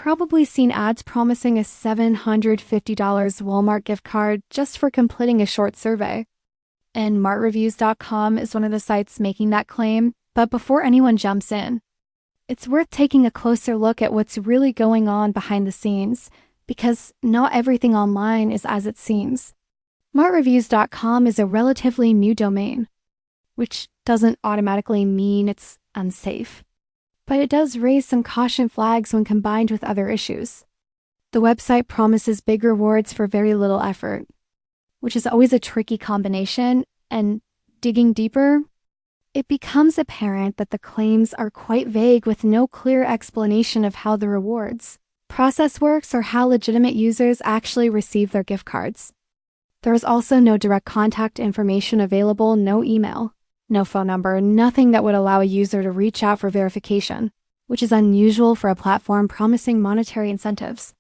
probably seen ads promising a $750 Walmart gift card just for completing a short survey. And martreviews.com is one of the sites making that claim, but before anyone jumps in, it's worth taking a closer look at what's really going on behind the scenes, because not everything online is as it seems. martreviews.com is a relatively new domain, which doesn't automatically mean it's unsafe, but it does raise some caution flags when combined with other issues. The website promises big rewards for very little effort, which is always a tricky combination, and digging deeper, it becomes apparent that the claims are quite vague with no clear explanation of how the rewards process works or how legitimate users actually receive their gift cards. There is also no direct contact information available, no email, no phone number, nothing that would allow a user to reach out for verification, which is unusual for a platform promising monetary incentives.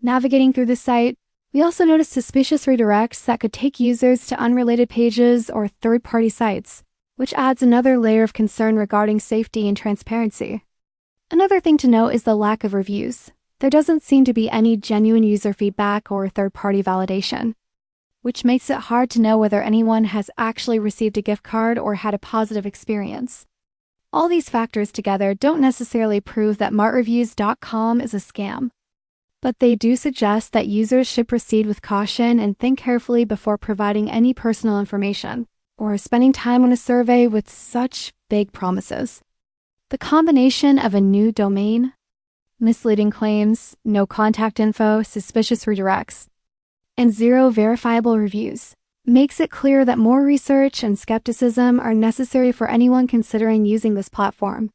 Navigating through the site, we also notice suspicious redirects that could take users to unrelated pages or third-party sites, which adds another layer of concern regarding safety and transparency. Another thing to note is the lack of reviews. There doesn't seem to be any genuine user feedback or third-party validation, which makes it hard to know whether anyone has actually received a gift card or had a positive experience. All these factors together don't necessarily prove that martreviews.com is a scam, but they do suggest that users should proceed with caution and think carefully before providing any personal information or spending time on a survey with such big promises. The combination of a new domain, misleading claims, no contact info, suspicious redirects, and zero verifiable reviews makes it clear that more research and skepticism are necessary for anyone considering using this platform.